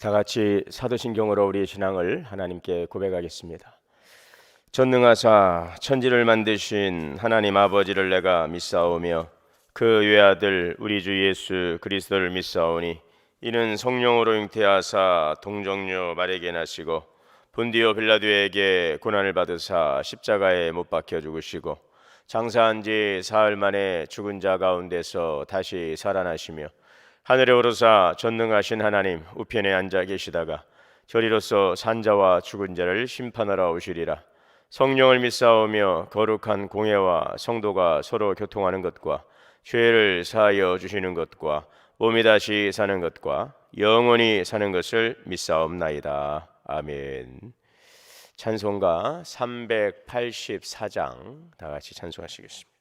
다 같이 사도신경으로 우리의 신앙을 하나님께 고백하겠습니다. 전능하사 천지를 만드신 하나님 아버지를 내가 믿사오며 그 외아들 우리 주 예수 그리스도를 믿사오니 이는 성령으로 잉태하사 동정녀 마리아에게 나시고 본디오 빌라도에게 고난을 받으사 십자가에 못 박혀 죽으시고 장사한 지 사흘 만에 죽은 자 가운데서 다시 살아나시며 하늘에 오르사 전능하신 하나님 우편에 앉아 계시다가 저리로서 산자와 죽은 자를 심판하러 오시리라. 성령을 믿사오며 거룩한 공예와 성도가 서로 교통하는 것과 죄를 사하여 주시는 것과 몸이 다시 사는 것과 영원히 사는 것을 믿사옵나이다. 아멘. 찬송가 384장 다 같이 찬송하시겠습니다.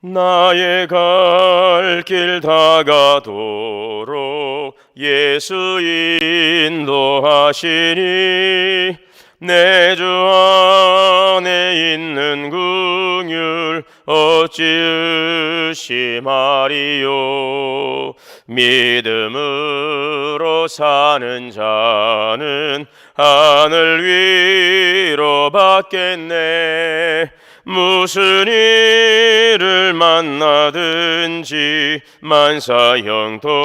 나의 갈 길 다가도록 예수 인도하시니 내 주 안에 있는 긍휼 어찌 의심하리요. 믿음으로 사는 자는 하늘 위로 받겠네. 무슨 일을 만나든지 만사 형통하리라.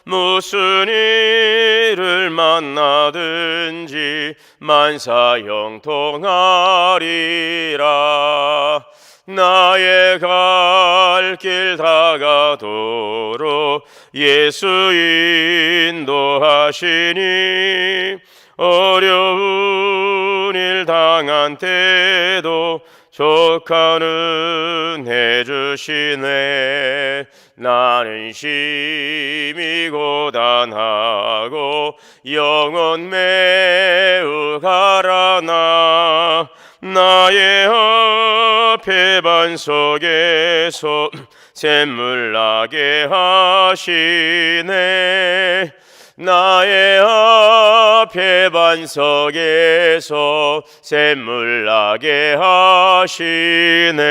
무슨 일을 만나든지 만사 형통하리라. 나의 갈 길 다가도록 예수 인도하시니 어려운 일 당한 때도 족하는 해주시네. 나는 심히 고단하고 영혼 매우 가라나 나의 앞에 반석에서 샘물 나게 하시네. 나의 앞에 반석에서 샘물 나게 하시네.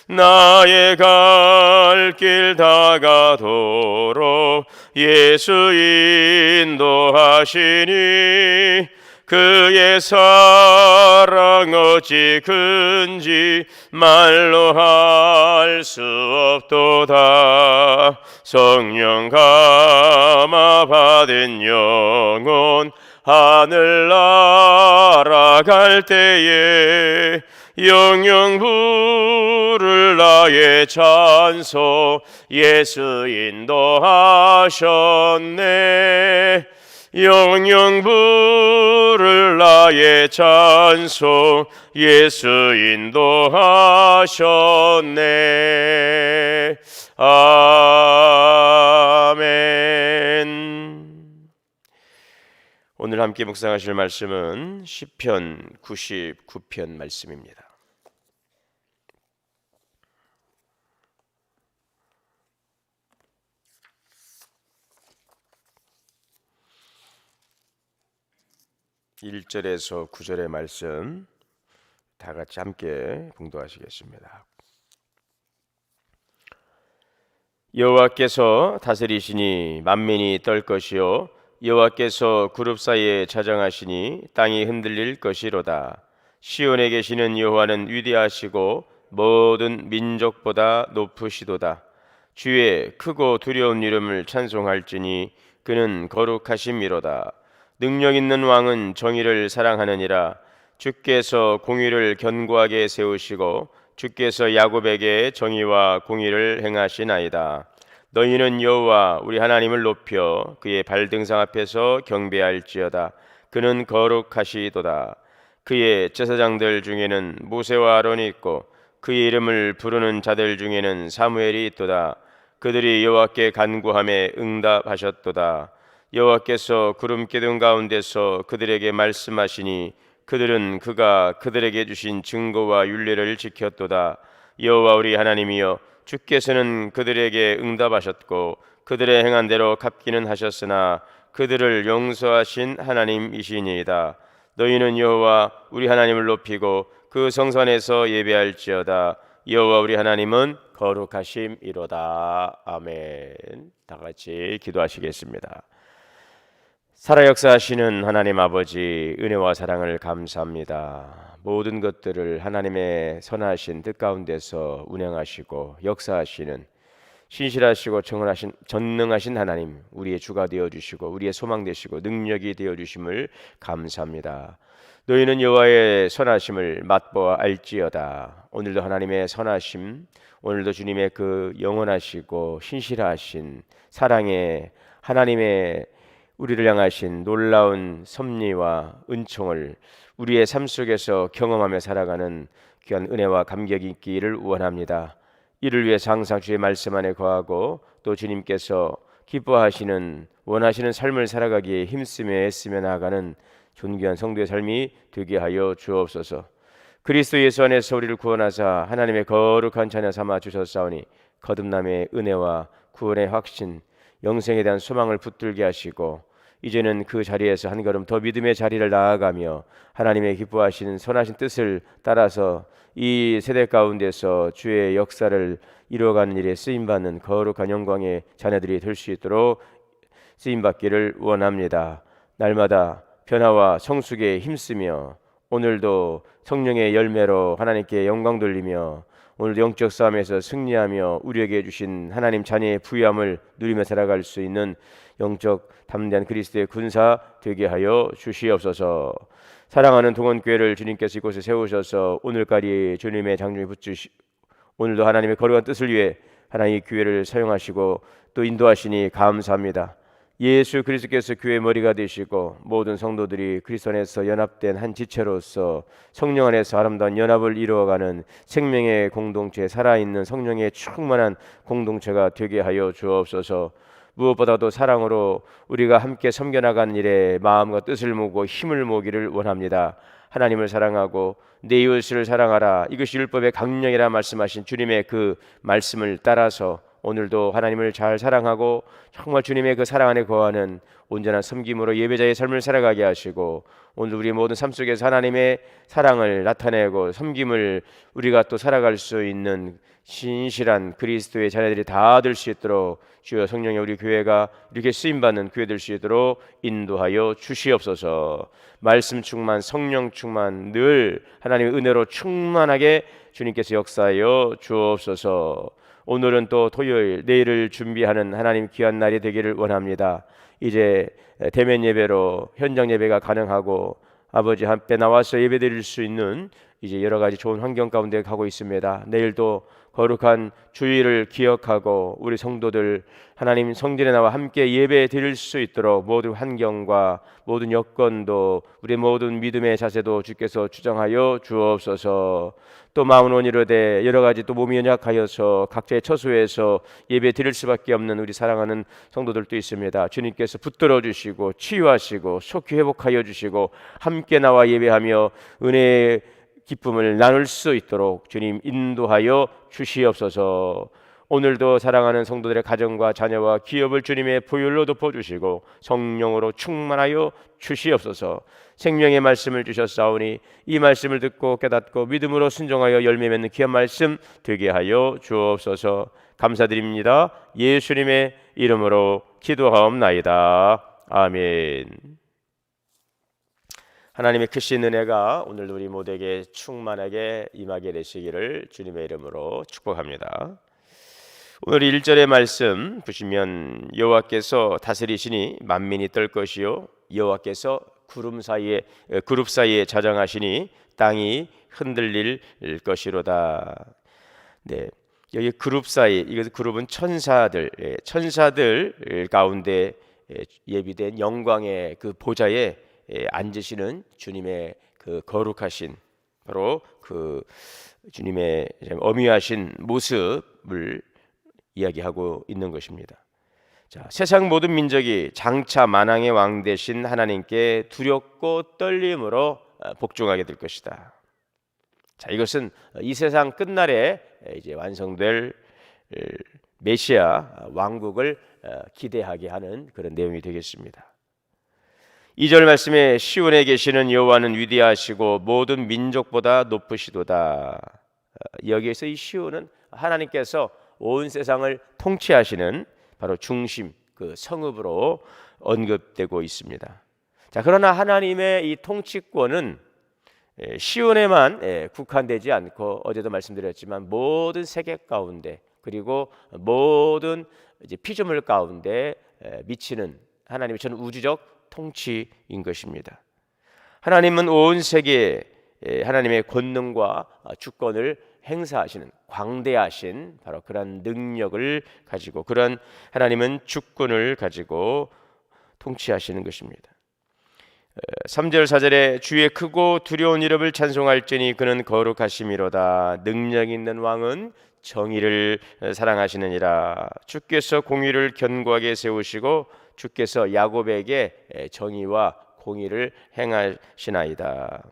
나의 갈 길 다가도록 예수 인도하시니 그의 사랑 어찌 큰지 말로 할 수 없도다. 성령 감화 받은 영혼 하늘 날아갈 때에 영영 부를 나의 찬송 예수 인도하셨네. 영영 부를 나의 찬송 예수 인도하셨네. 아멘. 오늘 함께 묵상하실 말씀은 시편 99편 말씀입니다. (1절에서) (9절의) 말씀 다 같이 함께 봉독하시겠습니다. 여호와께서 다스리시니 만민이 떨 것이요 여호와께서 그룹 사이에 자정하시니 땅이 흔들릴 것이로다. 시온에 계시는 여호와는 위대하시고 모든 민족보다 높으시도다. 주의 크고 두려운 이름을 찬송할지니 그는 거룩하심이로다. 능력 있는 왕은 정의를 사랑하느니라. 주께서 공의를 견고하게 세우시고 주께서 야곱에게 정의와 공의를 행하시나이다. 너희는 여호와 우리 하나님을 높여 그의 발등상 앞에서 경배할지어다. 그는 거룩하시도다. 그의 제사장들 중에는 모세와 아론이 있고 그의 이름을 부르는 자들 중에는 사무엘이 있도다. 그들이 여호와께 간구함에 응답하셨도다. 여호와께서 구름 기둥 가운데서 그들에게 말씀하시니 그들은 그가 그들에게 주신 증거와 율례를 지켰도다. 여호와 우리 하나님이여 주께서는 그들에게 응답하셨고 그들의 행한 대로 갚기는 하셨으나 그들을 용서하신 하나님이시니이다. 너희는 여호와 우리 하나님을 높이고 그 성산에서 예배할지어다. 여호와 우리 하나님은 거룩하심이로다. 아멘. 다 같이 기도하시겠습니다. 살아 역사하시는 하나님 아버지, 은혜와 사랑을 감사합니다. 모든 것들을 하나님의 선하신 뜻 가운데서 운행하시고 역사하시는 신실하시고 전능하신 하나님, 우리의 주가 되어주시고 우리의 소망 되시고 능력이 되어주심을 감사합니다. 너희는 여호와의 선하심을 맛보아 알지어다. 오늘도 하나님의 선하심, 오늘도 주님의 그 영원하시고 신실하신 사랑의 하나님의 우리를 향하신 놀라운 섭리와 은총을 우리의 삶 속에서 경험하며 살아가는 귀한 은혜와 감격이 있기를 원합니다. 이를 위해 항상 주의 말씀 안에 거하고 또 주님께서 기뻐하시는 원하시는 삶을 살아가기에 힘쓰며 애쓰며 나아가는 존귀한 성도의 삶이 되게 하여 주옵소서. 그리스도 예수 안에서 우리를 구원하사 하나님의 거룩한 자녀 삼아 주셨사오니 거듭남의 은혜와 구원의 확신, 영생에 대한 소망을 붙들게 하시고 이제는 그 자리에서 한 걸음 더 믿음의 자리를 나아가며 하나님의 기뻐하시는 선하신 뜻을 따라서 이 세대 가운데서 주의 역사를 이루어가는 일에 쓰임받는 거룩한 영광의 자녀들이 될 수 있도록 쓰임받기를 원합니다. 날마다 변화와 성숙에 힘쓰며 오늘도 성령의 열매로 하나님께 영광 돌리며 오늘도 영적 싸움에서 승리하며 우리에게 주신 하나님 자녀의 부유함을 누리며 살아갈 수 있는 영적 담대한 그리스도의 군사 되게 하여 주시옵소서. 사랑하는 동원교회를 주님께서 이곳에 세우셔서 오늘까지 주님의 장중에 붙주시 오늘도 하나님의 거룩한 뜻을 위해 하나님의 교회를 사용하시고 또 인도하시니 감사합니다. 예수 그리스도께서 교회의 머리가 되시고 모든 성도들이 그리스도 안에서 연합된 한 지체로서 성령 안에서 아름다운 연합을 이루어가는 생명의 공동체, 살아있는 성령의 충만한 공동체가 되게 하여 주옵소서. 무엇보다도 사랑으로 우리가 함께 섬겨나가는 일에 마음과 뜻을 모으고 힘을 모으기를 원합니다. 하나님을 사랑하고 내 이웃을 사랑하라, 이것이 율법의 강령이라 말씀하신 주님의 그 말씀을 따라서 오늘도 하나님을 잘 사랑하고 정말 주님의 그 사랑 안에 거하는 온전한 섬김으로 예배자의 삶을 살아가게 하시고 오늘 우리 모든 삶 속에서 하나님의 사랑을 나타내고 섬김을 우리가 또 살아갈 수 있는 신실한 그리스도의 자녀들이 다 될 수 있도록 주여 성령의 우리 교회가 이렇게 쓰임받는 교회 될 수 있도록 인도하여 주시옵소서. 말씀 충만, 성령 충만, 늘 하나님의 은혜로 충만하게 주님께서 역사하여 주옵소서. 오늘은 또 토요일, 내일을 준비하는 하나님 귀한 날이 되기를 원합니다. 이제 대면 예배로 현장 예배가 가능하고 아버지 앞에 나와서 예배드릴 수 있는 이제 여러 가지 좋은 환경 가운데 가고 있습니다. 내일도 거룩한 주일을 기억하고 우리 성도들 하나님 성전에 나와 함께 예배 드릴 수 있도록 모든 환경과 모든 여건도 우리 모든 믿음의 자세도 주께서 주장하여 주옵소서. 또 마음은 온이로되 여러 가지 또 몸이 연약하여서 각자의 처소에서 예배 드릴 수밖에 없는 우리 사랑하는 성도들도 있습니다. 주님께서 붙들어 주시고 치유하시고 속히 회복하여 주시고 함께 나와 예배하며 은혜의 기쁨을 나눌 수 있도록 주님 인도하여 주시옵소서. 오늘도 사랑하는 성도들의 가정과 자녀와 기업을 주님의 보혈로 덮어주시고 성령으로 충만하여 주시옵소서. 생명의 말씀을 주셨사오니 이 말씀을 듣고 깨닫고 믿음으로 순종하여 열매 맺는 귀한 말씀 되게 하여 주옵소서. 감사드립니다. 예수님의 이름으로 기도하옵나이다. 아멘. 하나님의 크신 은혜가 오늘 우리 모두에게 충만하게 임하게 되시기를 주님의 이름으로 축복합니다. 오늘 1절의 말씀 보시면 여호와께서 다스리시니 만민이 떨 것이요 여호와께서 그룹 사이에 자정하시니 땅이 흔들릴 것이로다. 네, 여기 그룹 사이, 이것은 그룹은 천사들 가운데 예비된 영광의 그 보좌에 앉으시는 주님의 그 거룩하신 바로 그 주님의 엄위하신 모습을 이야기하고 있는 것입니다. 자, 세상 모든 민족이 장차 만왕의 왕 되신 하나님께 두렵고 떨림으로 복종하게 될 것이다. 자, 이것은 이 세상 끝날에 이제 완성될 메시아 왕국을 기대하게 하는 그런 내용이 되겠습니다. 2절 말씀에 시온에 계시는 여호와는 위대하시고 모든 민족보다 높으시도다. 여기에서 이 시온은 하나님께서 온 세상을 통치하시는 바로 중심, 그 성읍으로 언급되고 있습니다. 자, 그러나 하나님의 이 통치권은 시온에만 국한되지 않고 어제도 말씀드렸지만 모든 세계 가운데 그리고 모든 이제 피조물 가운데 미치는 하나님의 전 우주적 통치인 것입니다. 하나님은 온 세계에 하나님의 권능과 주권을 행사하시는 광대하신 바로 그런 능력을 가지고 그런 하나님은 주권을 가지고 통치하시는 것입니다. 3절 4절에 주의 크고 두려운 이름을 찬송할지니 그는 거룩하심이로다. 능력 있는 왕은 정의를 사랑하시느니라. 주께서 공의를 견고하게 세우시고 주께서 야곱에게 정의와 공의를 행하시나이다.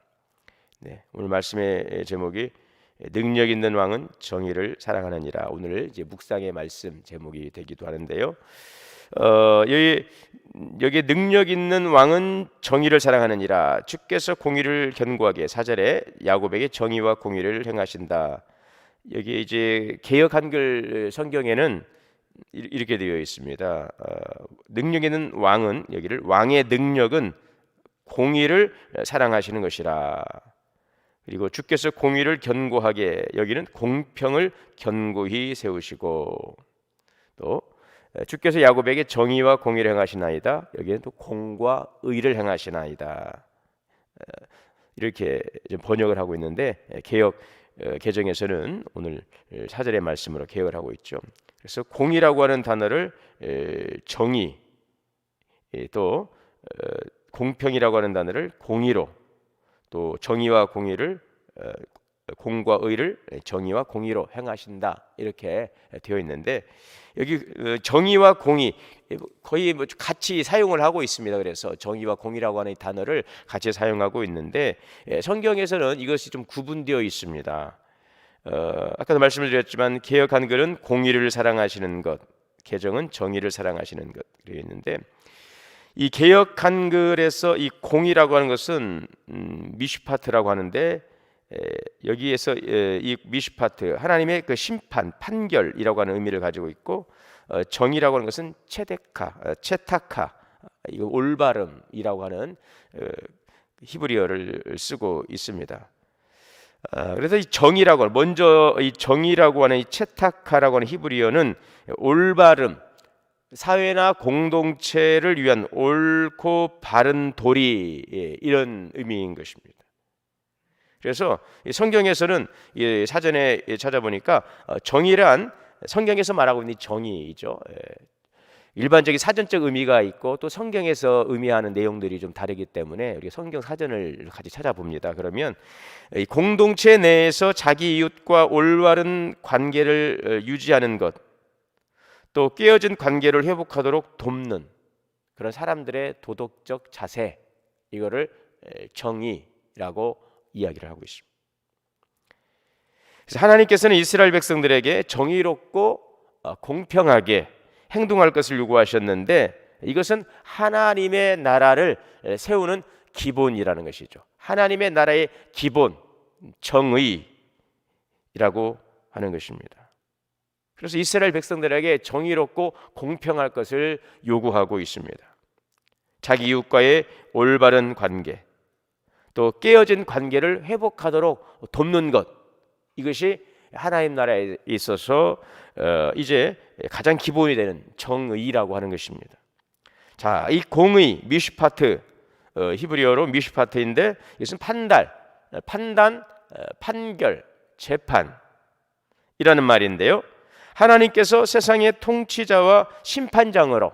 네, 오늘 말씀의 제목이 능력 있는 왕은 정의를 사랑하느니라. 오늘 이제 묵상의 말씀 제목이 되기도 하는데요. 여기 능력 있는 왕은 정의를 사랑하느니라. 주께서 공의를 견고하게 4절에 야곱에게 정의와 공의를 행하신다. 여기 이제 개역 한글 성경에는 이렇게 되어 있습니다. 능력 있는 왕은 여기를 왕의 능력은 공의를 사랑하시는 것이라. 그리고 주께서 공의를 견고하게 여기는 공평을 견고히 세우시고 또 주께서 야곱에게 정의와 공의를 행하시나이다. 여기는 또 공과 의를 행하시나이다. 이렇게 번역을 하고 있는데 개역 개정에서는 오늘 4절의 말씀으로 개역을 하고 있죠. 그래서 공의라고 하는 단어를 정의 또 공평이라고 하는 단어를 공의로 또 정의와 공의를 공과 의를 정의와 공의로 행하신다 이렇게 되어 있는데 여기 정의와 공의 거의 같이 사용을 하고 있습니다. 그래서 정의와 공의라고 하는 이 단어를 같이 사용하고 있는데 성경에서는 이것이 좀 구분되어 있습니다. 아까도 말씀을 드렸지만 개역 한글은 공의를 사랑하시는 것, 개정은 정의를 사랑하시는 것 되어 있는데 이 개역 한글에서 이 공의라고 하는 것은 미슈파트라고 하는데 여기에서 이 미슈파트 하나님의 그 심판, 판결이라고 하는 의미를 가지고 있고 정의라고 하는 것은 체타카 이거 올바름이라고 하는 히브리어를 쓰고 있습니다. 그래서 이 정의라고 먼저 이 정의라고 하는 이 체타카라고 하는 히브리어는 올바름 사회나 공동체를 위한 옳고 바른 도리 이런 의미인 것입니다. 그래서 성경에서는 사전에 찾아보니까 정의란 성경에서 말하고 있는 정의이죠. 일반적인 사전적 의미가 있고 또 성경에서 의미하는 내용들이 좀 다르기 때문에 우리 성경 사전을 같이 찾아봅니다. 그러면 이 공동체 내에서 자기 이웃과 올바른 관계를 유지하는 것, 또 깨어진 관계를 회복하도록 돕는 그런 사람들의 도덕적 자세, 이거를 정의라고 이야기를 하고 있습니다. 그래서 하나님께서는 이스라엘 백성들에게 정의롭고 공평하게 행동할 것을 요구하셨는데 이것은 하나님의 나라를 세우는 기본이라는 것이죠. 하나님의 나라의 기본, 정의라고 하는 것입니다. 그래서 이스라엘 백성들에게 정의롭고 공평할 것을 요구하고 있습니다. 자기 이웃과의 올바른 관계, 또 깨어진 관계를 회복하도록 돕는 것, 이것이 하나님 나라에 있어서 이제 가장 기본이 되는 정의라고 하는 것입니다. 자, 이 공의, 미슈파트, 히브리어로 미슈파트인데 이것은 판단, 판결, 재판이라는 말인데요. 하나님께서 세상의 통치자와 심판장으로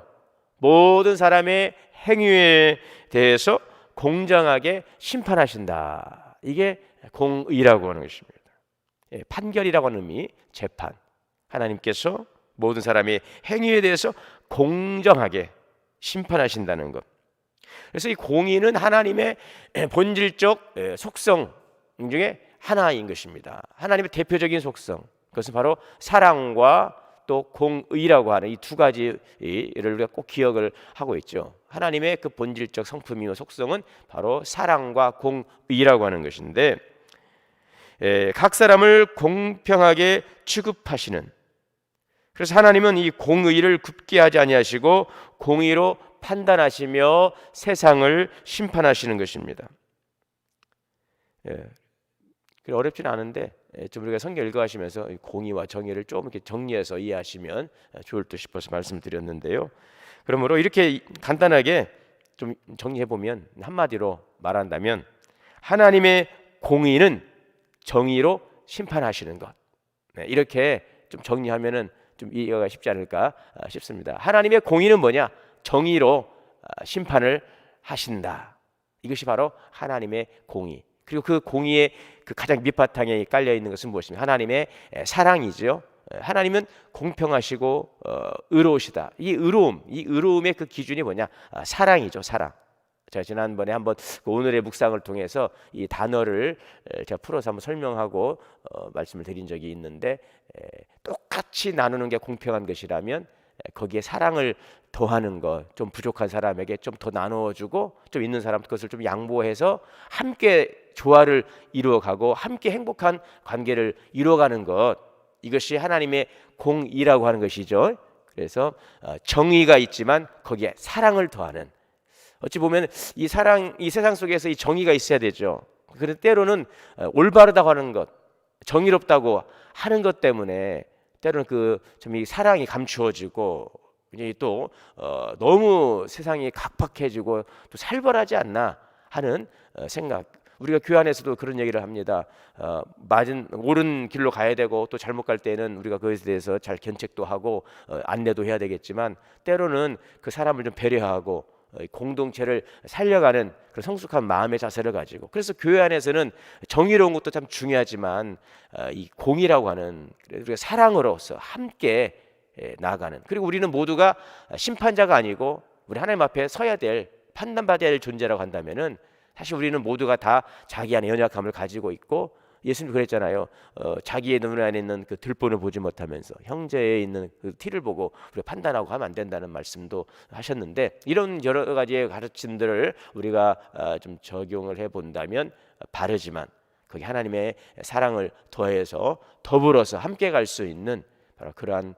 모든 사람의 행위에 대해서 공정하게 심판하신다. 이게 공의라고 하는 것입니다. 판결이라고 하는 의미, 재판. 하나님께서 모든 사람의 행위에 대해서 공정하게 심판하신다는 것. 그래서 이 공의는 하나님의 본질적 속성 중에 하나인 것입니다. 하나님의 대표적인 속성, 그것은 바로 사랑과 또 공의라고 하는 이 두 가지를 우리가 꼭 기억을 하고 있죠. 하나님의 그 본질적 성품이며 속성은 바로 사랑과 공의라고 하는 것인데, 각 사람을 공평하게 취급하시는, 그래서 하나님은 이 공의를 굽게 하지 아니하시고 공의로 판단하시며 세상을 심판하시는 것입니다. 어렵지는 않은데 좀 우리가 성경 읽어가시면서 공의와 정의를 좀 이렇게 정리해서 이해하시면 좋을 듯 싶어서 말씀드렸는데요. 그러므로 이렇게 간단하게 좀 정리해 보면, 한마디로 말한다면 하나님의 공의는 정의로 심판하시는 것. 이렇게 좀 정리하면은 좀 이해가 쉽지 않을까 싶습니다. 하나님의 공의는 뭐냐? 정의로 심판을 하신다. 이것이 바로 하나님의 공의. 그리고 그 공의의 그 가장 밑바탕에 깔려 있는 것은 무엇입니까? 하나님의 사랑이죠. 하나님은 공평하시고 의로우시다. 이 의로움의 그 기준이 뭐냐? 사랑이죠, 사랑. 제가 지난번에 한번 오늘의 묵상을 통해서 이 단어를 제가 풀어서 한번 설명하고 말씀을 드린 적이 있는데, 똑같이 나누는 게 공평한 것이라면 거기에 사랑을 더하는 것, 좀 부족한 사람에게 좀 더 나누어주고 좀 있는 사람 그것을 좀 양보해서 함께 조화를 이루어가고 함께 행복한 관계를 이루어가는 것, 이것이 하나님의 공의라고 하는 것이죠. 그래서 정의가 있지만 거기에 사랑을 더하는, 어찌 보면 이 세상 속에서 이 정의가 있어야 되죠. 그런데 때로는 올바르다고 하는 것, 정의롭다고 하는 것 때문에 때로는 좀 이 사랑이 감추어지고 또 너무 세상이 각박해지고 또 살벌하지 않나 하는 생각. 우리가 교회 안에서도 그런 얘기를 합니다. 옳은 길로 가야 되고 또 잘못 갈 때는 우리가 그것에 대해서 잘 견책도 하고 안내도 해야 되겠지만, 때로는 그 사람을 좀 배려하고 공동체를 살려가는 그런 성숙한 마음의 자세를 가지고, 그래서 교회 안에서는 정의로운 것도 참 중요하지만 이 공의라고 하는, 우리가 사랑으로서 함께 나아가는, 그리고 우리는 모두가 심판자가 아니고 우리 하나님 앞에 서야 될, 판단받아야 할 존재라고 한다면은, 사실 우리는 모두가 다 자기 안에 연약함을 가지고 있고, 예수님 그랬잖아요. 자기의 눈 안에 있는 그 들본을 보지 못하면서 형제에 있는 그 티를 보고 우리가 판단하고 하면 안 된다는 말씀도 하셨는데, 이런 여러 가지의 가르침들을 우리가 좀 적용을 해본다면 바르지만 거기 하나님의 사랑을 더해서 더불어서 함께 갈 수 있는 바로 그러한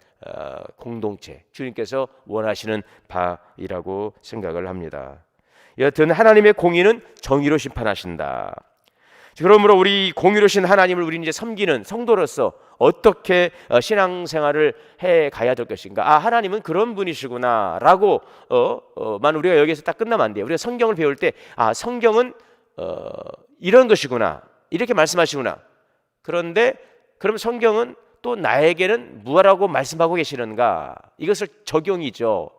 공동체, 주님께서 원하시는 바이라고 생각을 합니다. 여하튼 하나님의 공의는 정의로 심판하신다. 그러므로 우리 공의로신 하나님을 우리 이제 섬기는 성도로서 어떻게 신앙생활을 해 가야 될 것인가? 하나님은 그런 분이시구나라고 만 우리가 여기서 딱 끝나면 안 돼요. 우리가 성경을 배울 때 성경은 이런 것이구나, 이렇게 말씀하시구나. 그런데 그럼 성경은 또 나에게는 무엇라고 말씀하고 계시는가? 이것을 적용이죠.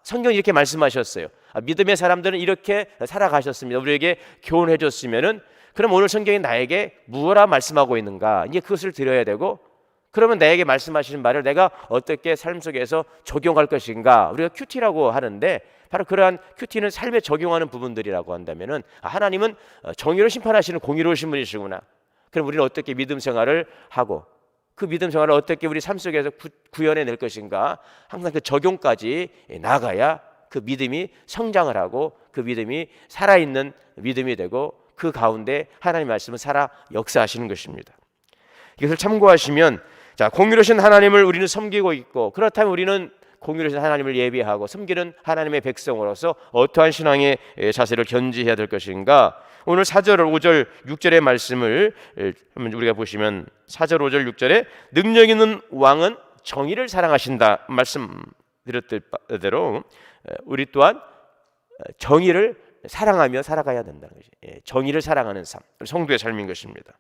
성경이 이렇게 말씀하셨어요. 믿음의 사람들은 이렇게 살아가셨습니다. 우리에게 교훈해 줬으면은, 그럼 오늘 성경이 나에게 무엇라 말씀하고 있는가? 이제 그것을 들어야 되고, 그러면 나에게 말씀하시는 말을 내가 어떻게 삶 속에서 적용할 것인가? 우리가 큐티라고 하는데, 바로 그러한 큐티는 삶에 적용하는 부분들이라고 한다면은, 하나님은 정의로 심판하시는 공의로우신 분이시구나. 그럼 우리는 어떻게 믿음 생활을 하고 그 믿음 생활을 어떻게 우리 삶 속에서 구현해낼 것인가? 항상 그 적용까지 나가야 그 믿음이 성장을 하고 그 믿음이 살아있는 믿음이 되고, 그 가운데 하나님의 말씀은 살아 역사하시는 것입니다. 이것을 참고하시면, 공의로우신 하나님을 우리는 섬기고 있고, 그렇다면 우리는 공의로우신 하나님을 예배하고 섬기는 하나님의 백성으로서 어떠한 신앙의 자세를 견지해야 될 것인가? 오늘 4절, 5절, 6절의 말씀을 우리가 보시면, 4절, 5절, 6절에 능력 있는 왕은 정의를 사랑하신다 말씀드렸던 대로 우리 또한 정의를 사랑하며 살아가야 된다는 것이, 정의를 사랑하는 삶, 성도의 삶인 것입니다.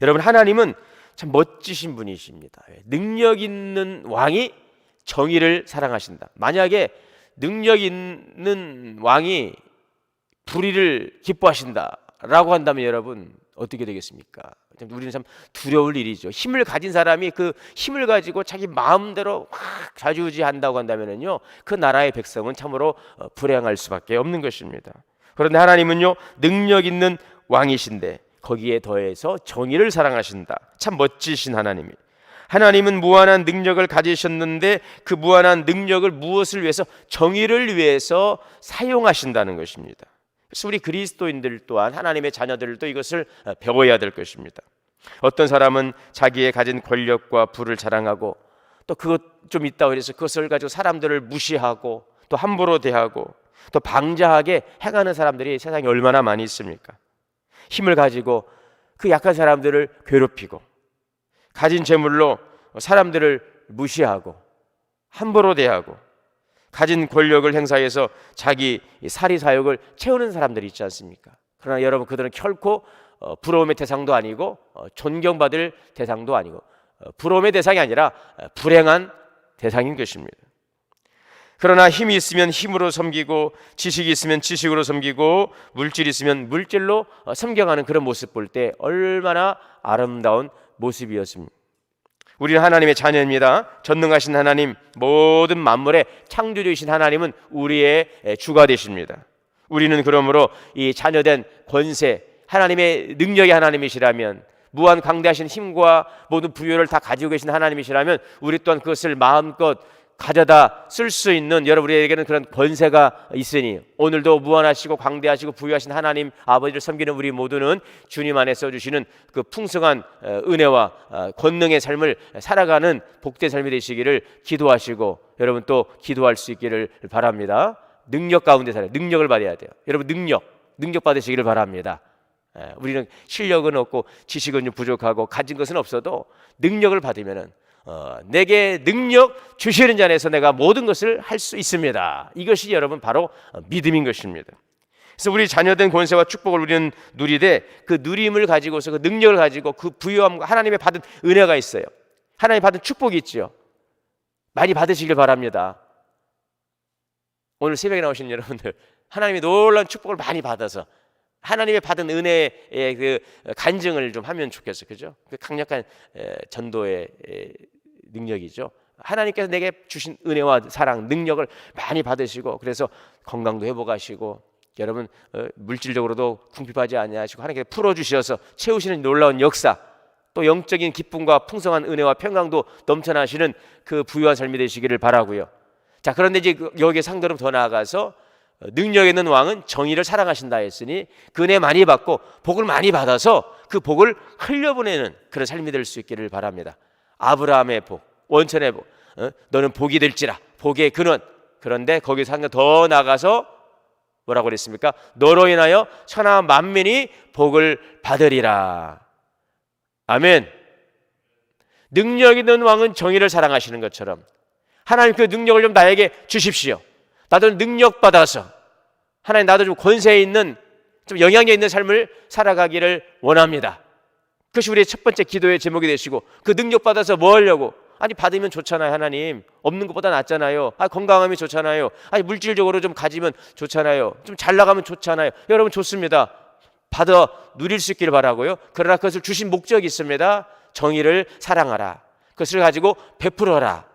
여러분, 하나님은 참 멋지신 분이십니다. 능력 있는 왕이 정의를 사랑하신다. 만약에 능력 있는 왕이 불의를 기뻐하신다라고 한다면 여러분 어떻게 되겠습니까? 우리는 참 두려울 일이죠. 힘을 가진 사람이 그 힘을 가지고 자기 마음대로 확 좌지우지한다고 한다면요, 그 나라의 백성은 참으로 불행할 수밖에 없는 것입니다. 그런데 하나님은요, 능력 있는 왕이신데 거기에 더해서 정의를 사랑하신다. 참 멋지신 하나님이. 하나님은 무한한 능력을 가지셨는데 그 무한한 능력을 무엇을 위해서? 정의를 위해서 사용하신다는 것입니다. 그래서 우리 그리스도인들 또한 하나님의 자녀들도 이것을 배워야 될 것입니다. 어떤 사람은 자기의 가진 권력과 부를 자랑하고 또 그것 좀 있다고 해서 그것을 가지고 사람들을 무시하고 또 함부로 대하고 또 방자하게 행하는 사람들이 세상에 얼마나 많이 있습니까? 힘을 가지고 그 약한 사람들을 괴롭히고 가진 재물로 사람들을 무시하고 함부로 대하고 가진 권력을 행사해서 자기 사리사욕을 채우는 사람들이 있지 않습니까? 그러나 여러분, 그들은 결코 부러움의 대상도 아니고 존경받을 대상도 아니고 부러움의 대상이 아니라 불행한 대상인 것입니다. 그러나 힘이 있으면 힘으로 섬기고 지식이 있으면 지식으로 섬기고 물질이 있으면 물질로 섬겨가는 그런 모습 볼 때 얼마나 아름다운 모습이었습니다. 우리는 하나님의 자녀입니다. 전능하신 하나님, 모든 만물의 창조주이신 하나님은 우리의 주가 되십니다. 우리는 그러므로 이 자녀된 권세, 하나님의 능력의 하나님이시라면, 무한 광대하신 힘과 모든 부여를 다 가지고 계신 하나님이시라면 우리 또한 그것을 마음껏 가져다 쓸 수 있는, 여러분, 우리에게는 그런 권세가 있으니 오늘도 무한하시고 광대하시고 부유하신 하나님 아버지를 섬기는 우리 모두는 주님 안에 써주시는 그 풍성한 은혜와 권능의 삶을 살아가는 복된 삶이 되시기를 기도하시고, 여러분 또 기도할 수 있기를 바랍니다. 능력 가운데 살아요. 능력을 받아야 돼요. 여러분, 능력 받으시기를 바랍니다. 우리는 실력은 없고 지식은 좀 부족하고 가진 것은 없어도 능력을 받으면은 내게 능력 주시는 자 안에서 내가 모든 것을 할 수 있습니다. 이것이 여러분 바로 믿음인 것입니다. 그래서 우리 자녀된 권세와 축복을 우리는 누리되 그 누림을 가지고서 그 능력을 가지고 그 부유함과 하나님의 받은 은혜가 있어요. 하나님 받은 축복이 있죠. 많이 받으시길 바랍니다. 오늘 새벽에 나오신 여러분들, 하나님의 놀라운 축복을 많이 받아서 하나님의 받은 은혜의 그 간증을 좀 하면 좋겠어요. 그죠? 그 강력한 전도의 능력이죠. 하나님께서 내게 주신 은혜와 사랑, 능력을 많이 받으시고, 그래서 건강도 회복하시고, 여러분 물질적으로도 궁핍하지 아니하시고 하나님께서 풀어주셔서 채우시는 놀라운 역사, 또 영적인 기쁨과 풍성한 은혜와 평강도 넘쳐나시는 그 부유한 삶이 되시기를 바라고요. 자, 그런데 이제 여기에 상대로 더 나아가서 능력 있는 왕은 정의를 사랑하신다 했으니 그 은혜 많이 받고 복을 많이 받아서 그 복을 흘려보내는 그런 삶이 될 수 있기를 바랍니다. 아브라함의 복, 원천의 복, 너는 복이 될지라, 복의 근원. 그런데 거기서 한 번 더 나가서 뭐라고 그랬습니까? 너로 인하여 천하 만민이 복을 받으리라. 아멘. 능력 있는 왕은 정의를 사랑하시는 것처럼 하나님 그 능력을 좀 나에게 주십시오. 나도 능력 받아서 하나님, 나도 좀 권세 있는, 좀 영향력 있는 삶을 살아가기를 원합니다. 그것이 우리의 첫 번째 기도의 제목이 되시고, 그 능력 받아서 뭐 하려고? 아니, 받으면 좋잖아요. 하나님, 없는 것보다 낫잖아요. 건강하면 좋잖아요. 아니, 물질적으로 좀 가지면 좋잖아요. 좀 잘 나가면 좋잖아요. 여러분, 좋습니다. 받아 누릴 수 있기를 바라고요. 그러나 그것을 주신 목적이 있습니다. 정의를 사랑하라. 그것을 가지고 베풀어라.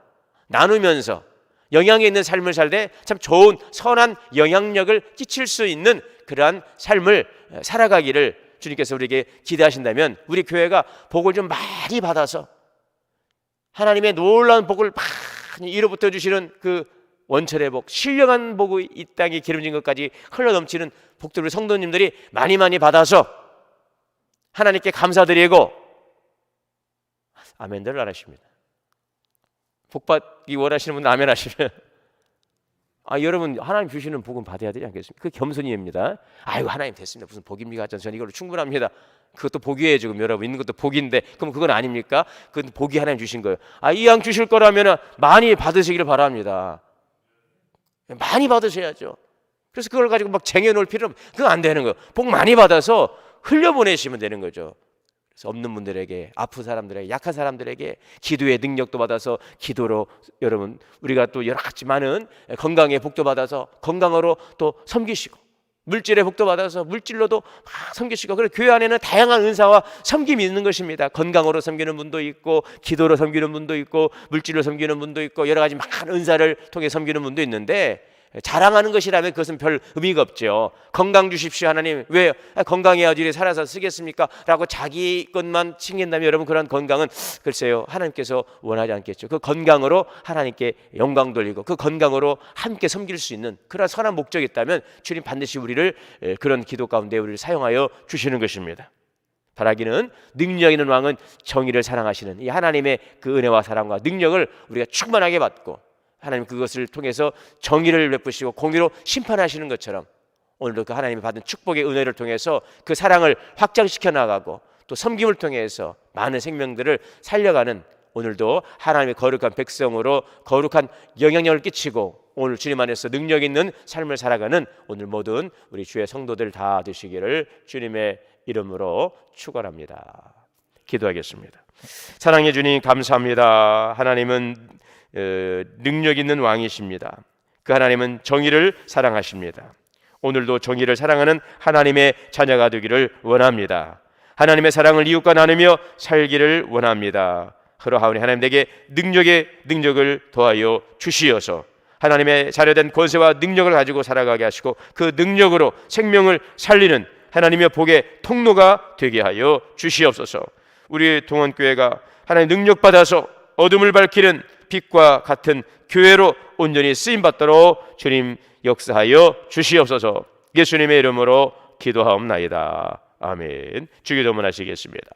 나누면서 영향이 있는 삶을 살 때 참 좋은 선한 영향력을 끼칠 수 있는 그러한 삶을 살아가기를 주님께서 우리에게 기대하신다면, 우리 교회가 복을 좀 많이 받아서 하나님의 놀라운 복을 많이 이로부터 주시는 그 원철의 복, 신령한 복이 이 땅에 기름진 것까지 흘러넘치는 복들을 성도님들이 많이 받아서 하나님께 감사드리고, 아멘들 안 하십니다. 복 받기 원하시는 분은 아멘 하시면, 여러분, 하나님 주시는 복은 받아야 되지 않겠습니까? 그 겸손이입니다. 아이고, 하나님 됐습니다. 무슨 복입니까? 저는 이걸로 충분합니다. 그것도 복이에요. 지금 여러분 있는 것도 복인데, 그럼 그건 아닙니까? 그건 복이 하나님 주신 거예요. 이왕 주실 거라면 많이 받으시기를 바랍니다. 많이 받으셔야죠. 그래서 그걸 가지고 막 쟁여놓을 필요는, 그건 안 되는 거예요. 복 많이 받아서 흘려보내시면 되는 거죠. 그래서 없는 분들에게, 아픈 사람들에게, 약한 사람들에게 기도의 능력도 받아서 기도로, 여러분, 우리가 또 여러 가지 많은 건강의 복도 받아서 건강으로 또 섬기시고, 물질의 복도 받아서 물질로도 막 섬기시고, 그래서 교회 안에는 다양한 은사와 섬김이 있는 것입니다. 건강으로 섬기는 분도 있고, 기도로 섬기는 분도 있고, 물질로 섬기는 분도 있고, 여러 가지 많은 은사를 통해 섬기는 분도 있는데, 자랑하는 것이라면 그것은 별 의미가 없죠. 건강 주십시오 하나님, 왜 건강해야지 이렇게 살아서 쓰겠습니까? 라고 자기 것만 챙긴다면 여러분 그런 건강은 글쎄요 하나님께서 원하지 않겠죠. 그 건강으로 하나님께 영광 돌리고 그 건강으로 함께 섬길 수 있는 그런 선한 목적이 있다면 주님 반드시 우리를 그런 기도 가운데 우리를 사용하여 주시는 것입니다. 바라기는 능력 있는 왕은 정의를 사랑하시는 이 하나님의 그 은혜와 사랑과 능력을 우리가 충만하게 받고 하나님 그것을 통해서 정의를 베푸시고 공의로 심판하시는 것처럼 오늘도 그 하나님이 받은 축복의 은혜를 통해서 그 사랑을 확장시켜 나가고 또 섬김을 통해서 많은 생명들을 살려가는 오늘도 하나님의 거룩한 백성으로 거룩한 영향력을 끼치고 오늘 주님 안에서 능력 있는 삶을 살아가는 오늘 모든 우리 주의 성도들 다 되시기를 주님의 이름으로 축원합니다. 기도하겠습니다. 사랑해 주님 감사합니다. 하나님은 능력 있는 왕이십니다. 그 하나님은 정의를 사랑하십니다. 오늘도 정의를 사랑하는 하나님의 자녀가 되기를 원합니다. 하나님의 사랑을 이웃과 나누며 살기를 원합니다. 그러하오니 하나님 내게 능력을 더하여 주시어서 하나님의 자녀된 권세와 능력을 가지고 살아가게 하시고 그 능력으로 생명을 살리는 하나님의 복의 통로가 되게 하여 주시옵소서. 우리 동원교회가 하나님 능력 받아서 어둠을 밝히는 빛과 같은 교회로 온전히 쓰임받도록 주님 역사하여 주시옵소서. 예수님의 이름으로 기도하옵나이다. 아멘. 주기도문 하시겠습니다.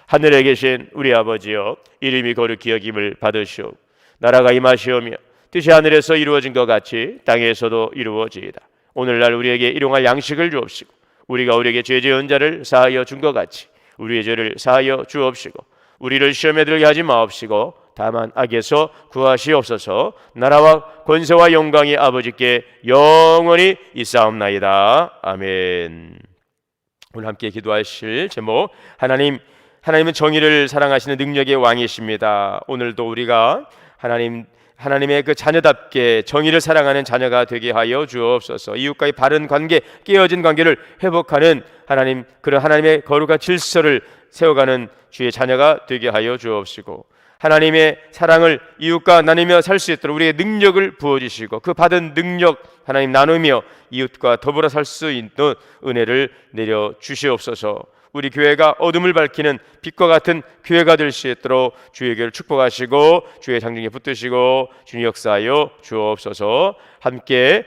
하늘에 계신 우리 아버지여, 이름이 거룩히 여김을 받으시오. 나라가 임하시오며 뜻이 하늘에서 이루어진 것 같이 땅에서도 이루어지이다. 오늘날 우리에게 일용할 양식을 주옵시고 우리가 우리에게 죄 지은 자를 사하여 준 것 같이 우리의 죄를 사하여 주옵시고 우리를 시험에 들게 하지 마옵시고 다만 악에서 구하시옵소서. 나라와 권세와 영광이 아버지께 영원히 있사옵나이다. 아멘. 오늘 함께 기도하실 제목, 하나님은 정의를 사랑하시는 능력의 왕이십니다. 오늘도 우리가 하나님의 그 자녀답게 정의를 사랑하는 자녀가 되게 하여 주옵소서. 이웃과의 바른 관계, 깨어진 관계를 회복하는 그런 하나님의 거룩한 질서를 세워가는 주의 자녀가 되게 하여 주옵시고 하나님의 사랑을 이웃과 나누며 살 수 있도록 우리의 능력을 부어주시고 그 받은 능력 하나님 나누며 이웃과 더불어 살 수 있는 은혜를 내려 주시옵소서. 우리 교회가 어둠을 밝히는 빛과 같은 교회가 될 수 있도록 주의 교회를 축복하시고 주의 장중에 붙드시고 주님 역사하여 주옵소서. 함께